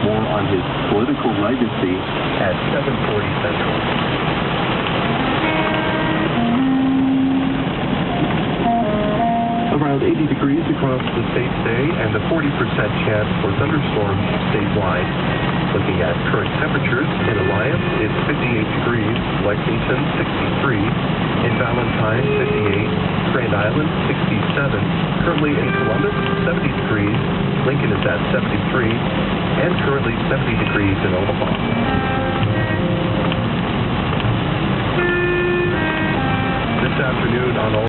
More on his political legacy at 7:40 Central. Around 80 degrees across the state today, and a 40% chance for thunderstorms statewide. Looking at current temperatures in Alliance, it's 58 degrees, Lexington 63, in Valentine 58, Grand Island 67, currently in Columbus 70 degrees, Lincoln is at 73, and currently 70 degrees in Omaha. This afternoon on all